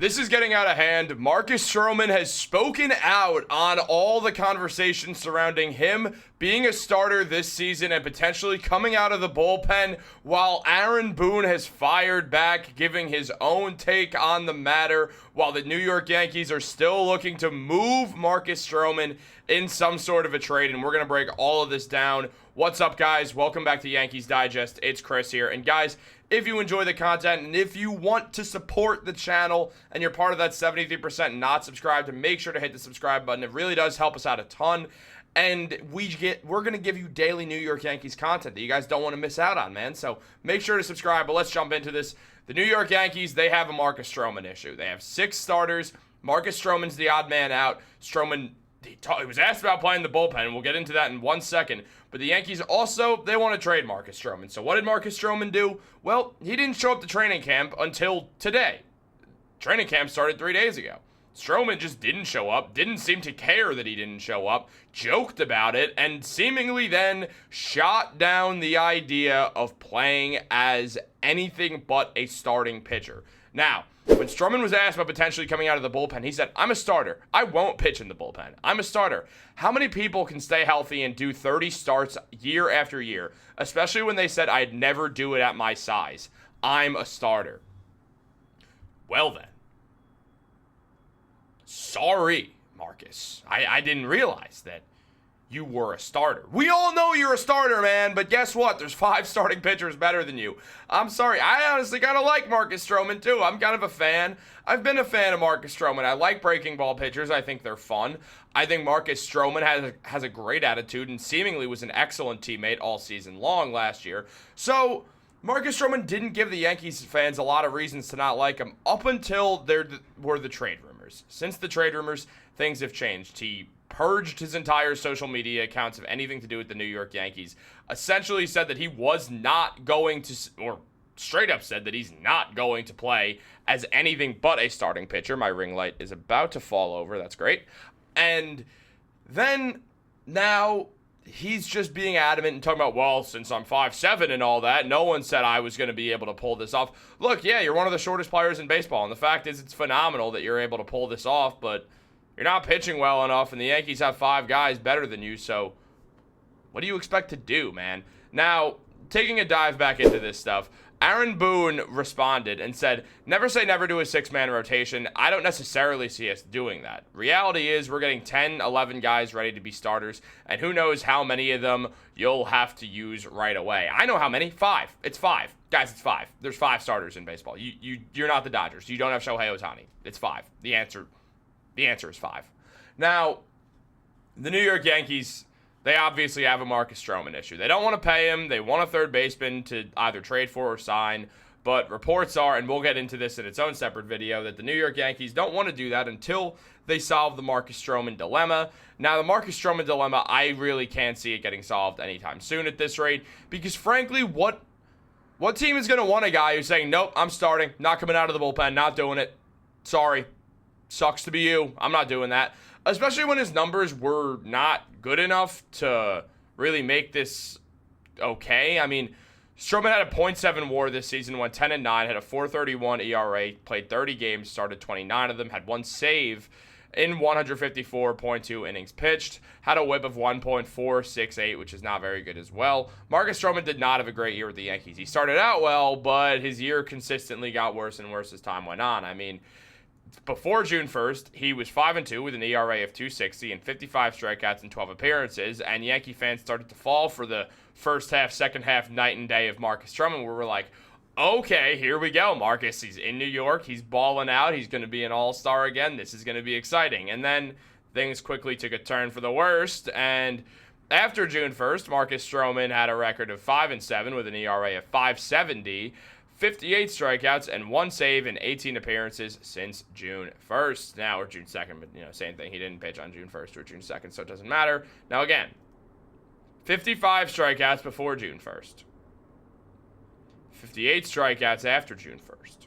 This is getting out of hand. Marcus Stroman has spoken out on all the conversations surrounding him being a starter this season and potentially coming out of the bullpen, while Aaron Boone has fired back, giving his own take on the matter, while the New York Yankees are still looking to move Marcus Stroman in some sort of a trade, and we're going to break all of this down. What's up, guys? Welcome back to Yankees Digest. It's Chris here, and guys, if you enjoy the content and if you want to support the channel and you're part of that 73% not subscribed, make sure to hit the subscribe button. It really does help us out a ton. And we're going to give you daily New York Yankees content that you guys don't want to miss out on, man. So make sure to subscribe. But let's jump into this. The New York Yankees, they have a Marcus Stroman issue. They have 6 starters. Marcus Stroman's the odd man out. Stroman, he was asked about playing the bullpen, and we'll get into that in 1 second. But the Yankees also, they want to trade Marcus Stroman. So what did Marcus Stroman do? Well, he didn't show up to training camp until today. Training camp started 3 days ago. Stroman just didn't show up, didn't seem to care that he didn't show up, joked about it, and seemingly then shot down the idea of playing as anything but a starting pitcher. Now, when Stroman was asked about potentially coming out of the bullpen, he said, "I'm a starter. I won't pitch in the bullpen. I'm a starter." How many people can stay healthy and do 30 starts year after year, especially when they said, "I'd never do it at my size. I'm a starter"? Well then. Sorry, Marcus. I didn't realize that you were a starter. We all know you're a starter, man, but guess what? There's 5 starting pitchers better than you. I'm sorry. I honestly kind of like Marcus Stroman, too. I'm kind of a fan. I've been a fan of Marcus Stroman. I like breaking ball pitchers. I think they're fun. I think Marcus Stroman has a great attitude and seemingly was an excellent teammate all season long last year. So Marcus Stroman didn't give the Yankees fans a lot of reasons to not like him up until there were the trade rumors. Since the trade rumors, things have changed. He purged his entire social media accounts of anything to do with the New York Yankees, essentially said that he was not going to, or straight up said that he's not going to play as anything but a starting pitcher. My ring light is about to fall over. That's great. And then now he's just being adamant and talking about, well, since I'm 5'7" and all that, no one said I was going to be able to pull this off. Look, yeah, you're one of the shortest players in baseball, and the fact is it's phenomenal that you're able to pull this off, but you're not pitching well enough, and the Yankees have 5 guys better than you, so what do you expect to do, man? Now, taking a dive back into this stuff, Aaron Boone responded and said, "Never say never to a 6-man rotation. I don't necessarily see us doing that. Reality is we're getting 10, 11 guys ready to be starters, and who knows how many of them you'll have to use right away." I know how many. 5. It's 5. Guys, it's 5. There's 5 starters in baseball. You're not the Dodgers. You don't have Shohei Ohtani. It's 5. The answer is 5. Now, the New York Yankees, they obviously have a Marcus Stroman issue. They don't want to pay him. They want a third baseman to either trade for or sign. But reports are, and we'll get into this in its own separate video, that the New York Yankees don't want to do that until they solve the Marcus Stroman dilemma. Now, the Marcus Stroman dilemma, I really can't see it getting solved anytime soon at this rate. Because frankly, what team is going to want a guy who's saying, "Nope, I'm starting, not coming out of the bullpen, not doing it. Sorry. Sucks to be you. I'm not doing that." Especially when his numbers were not good enough to really make this okay. I mean, Stroman had a .7 WAR this season, went 10-9, had a 4.31 ERA, played 30 games, started 29 of them, had 1 save in 154.2 innings pitched, had a whip of 1.468, which is not very good as well. Marcus Stroman did not have a great year with the Yankees. He started out well, but his year consistently got worse and worse as time went on. I mean, before June 1st, he was 5-2 with an ERA of 2.60 and 55 strikeouts in 12 appearances, and Yankee fans started to fall for the first half, second half, night and day of Marcus Stroman, where we're like, okay, here we go. Marcus, he's in New York, he's balling out, he's going to be an all-star again, this is going to be exciting. And then things quickly took a turn for the worst, and after June 1st, Marcus Stroman had a record of 5-7 with an ERA of 5.70, 58 strikeouts, and 1 save in 18 appearances since June 1st. Now, or June 2nd, but, same thing. He didn't pitch on June 1st or June 2nd, so it doesn't matter. Now, again, 55 strikeouts before June 1st. 58 strikeouts after June 1st.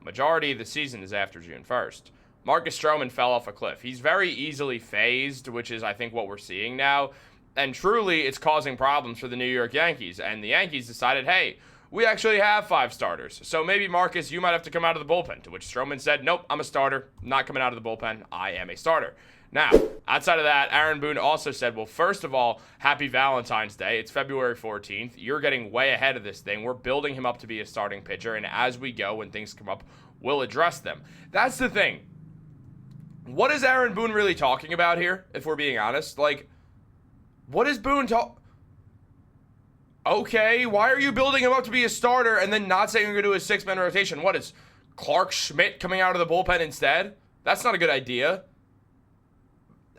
Majority of the season is after June 1st. Marcus Stroman fell off a cliff. He's very easily phased, which is, I think, what we're seeing now. And truly, it's causing problems for the New York Yankees. And the Yankees decided, hey, we actually have 5 starters. So maybe, Marcus, you might have to come out of the bullpen. To which Stroman said, nope, I'm a starter. Not coming out of the bullpen. I am a starter. Now, outside of that, Aaron Boone also said, well, first of all, happy Valentine's Day. It's February 14th. You're getting way ahead of this thing. We're building him up to be a starting pitcher, and as we go, when things come up, we'll address them. That's the thing. What is Aaron Boone really talking about here, if we're being honest? Like, what is Boone Okay, why are you building him up to be a starter and then not saying you're going to do a 6-man rotation? What, is Clark Schmidt coming out of the bullpen instead? That's not a good idea.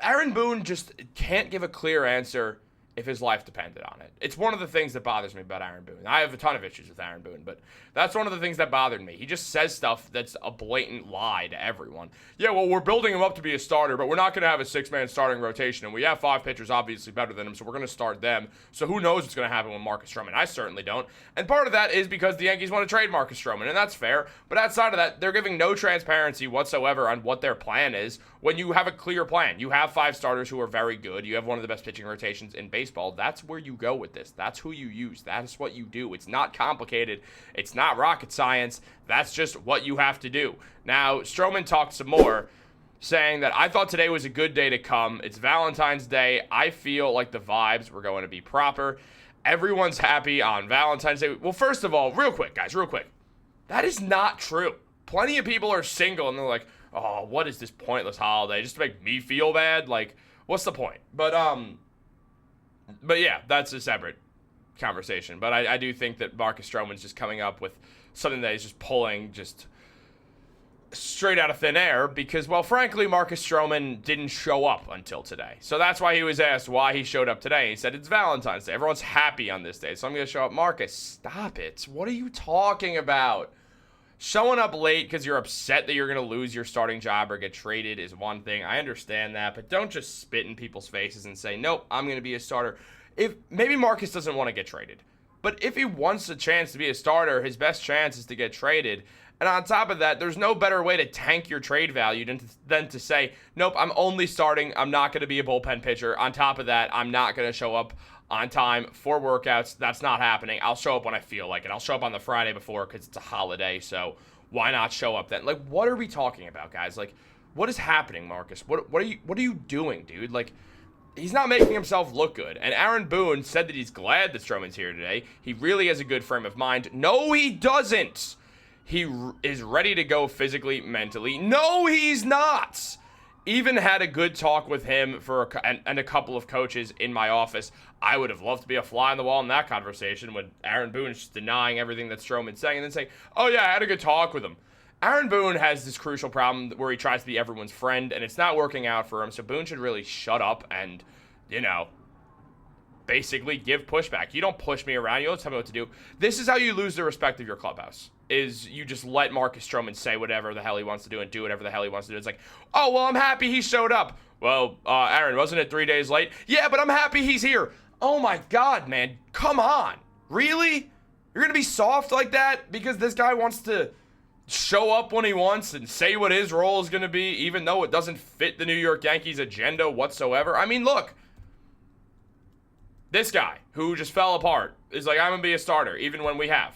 Aaron Boone just can't give a clear answer if his life depended on it. It's one of the things that bothers me about Aaron Boone. I have a ton of issues with Aaron Boone, but that's one of the things that bothered me. He just says stuff that's a blatant lie to everyone. Yeah, well, we're building him up to be a starter, but we're not going to have a 6-man starting rotation, and we have 5 pitchers obviously better than him, so we're going to start them. So who knows what's going to happen with Marcus Stroman? I certainly don't. And part of that is because the Yankees want to trade Marcus Stroman, and that's fair. But outside of that, they're giving no transparency whatsoever on what their plan is when you have a clear plan. You have 5 starters who are very good. You have one of the best pitching rotations in baseball. That's where you go with this. That's who you use. That's what you do. It's not complicated. It's not rocket science. That's just what you have to do. Now, Stroman talked some more, saying that I thought today was a good day to come. It's Valentine's Day. I feel like the vibes were going to be proper. Everyone's happy on Valentine's Day. Well, first of all, real quick, guys, real quick. That is not true. Plenty of people are single and they're like, oh, what is this pointless holiday? Just to make me feel bad? Like, what's the point? But yeah, that's a separate conversation. But I do think that Marcus Stroman's just coming up with something that he's just pulling just straight out of thin air because, well, frankly, Marcus Stroman didn't show up until today. So that's why he was asked why he showed up today. He said, it's Valentine's Day. Everyone's happy on this day, so I'm going to show up. Marcus, stop it. What are you talking about? Showing up late because you're upset that you're going to lose your starting job or get traded is one thing. I understand that, but don't just spit in people's faces and say, nope, I'm going to be a starter. If maybe Marcus doesn't want to get traded, but if he wants a chance to be a starter, his best chance is to get traded. And on top of that, there's no better way to tank your trade value than to say, nope, I'm only starting. I'm not going to be a bullpen pitcher. On top of that, I'm not going to show up on time for workouts. That's not happening. I'll show up when I feel like it. I'll show up on the Friday before because it's a holiday, so why not show up then? Like, what are we talking about, guys? Like, what is happening, Marcus? What are you doing, dude? Like, he's not making himself look good. And Aaron Boone said that he's glad that Stroman's here today. He really has a good frame of mind. No, he doesn't. He is ready to go physically, mentally. No, he's not. Even had a good talk with him and a couple of coaches in my office. I would have loved to be a fly on the wall in that conversation when Aaron Boone is just denying everything that Stroman's saying and then saying, oh yeah, I had a good talk with him. Aaron Boone has this crucial problem where he tries to be everyone's friend and it's not working out for him. So Boone should really shut up and, basically give pushback. You don't push me around. You don't tell me what to do. This is how you lose the respect of your clubhouse. Is you just let Marcus Stroman say whatever the hell he wants to do and do whatever the hell he wants to do. It's like, oh, well, I'm happy he showed up. Well, Aaron, wasn't it 3 days late? Yeah, but I'm happy he's here. Oh, my God, man. Come on. Really? You're going to be soft like that because this guy wants to show up when he wants and say what his role is going to be, even though it doesn't fit the New York Yankees agenda whatsoever? I mean, look. This guy, who just fell apart, is like, I'm going to be a starter, even when we have.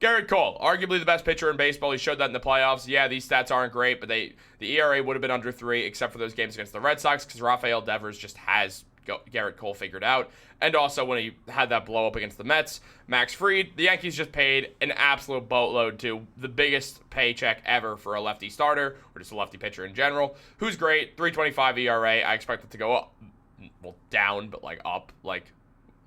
Garrett Cole, arguably the best pitcher in baseball. He showed that in the playoffs. Yeah, these stats aren't great, but the ERA would have been under 3, except for those games against the Red Sox, because Rafael Devers just has Garrett Cole figured out. And also when he had that blow up against the Mets, Max Fried, the Yankees just paid an absolute boatload to the biggest paycheck ever for a lefty starter, or just a lefty pitcher in general, who's great, 3.25 ERA. I expect it to go up. Well, down, but up. Like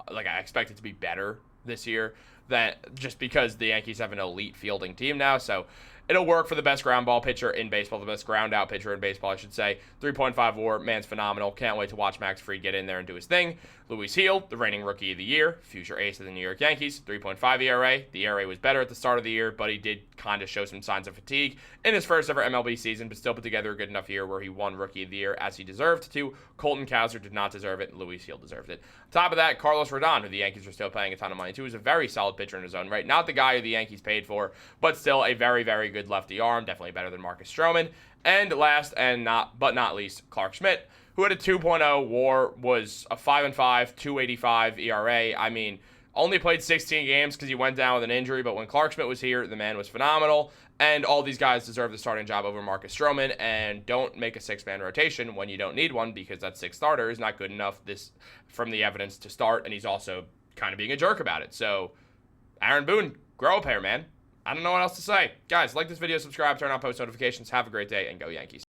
I expect it to be better this year than just because the Yankees have an elite fielding team now. So it'll work for the best ground ball pitcher in baseball, the best ground out pitcher in baseball, I should say. 3.5 WAR, man's phenomenal. Can't wait to watch Max Fried get in there and do his thing. Luis Gil, the reigning rookie of the year, future ace of the New York Yankees, 3.5 ERA. The ERA was better at the start of the year, but he did kind of show some signs of fatigue in his first ever MLB season, but still put together a good enough year where he won Rookie of the Year as he deserved to. Colton Cowser did not deserve it, and Luis Gil deserved it. On top of that, Carlos Rodon, who the Yankees are still paying a ton of money to, is a very solid pitcher in his own right. Not the guy who the Yankees paid for, but still a very, very good lefty arm, definitely better than Marcus Stroman. And last and not least, Clark Schmidt, who had a 2.0 WAR, was a 5.5, 2.85 ERA. I mean, Only played 16 games because he went down with an injury, but when Clark Schmidt was here, the man was phenomenal. And all these guys deserve the starting job over Marcus Stroman. And don't make a 6-man rotation when you don't need one, because that 6th starter is not good enough from the evidence to start. And he's also kind of being a jerk about it. So, Aaron Boone, grow a pair, man. I don't know what else to say. Guys, like this video, subscribe, turn on post notifications. Have a great day, and go Yankees.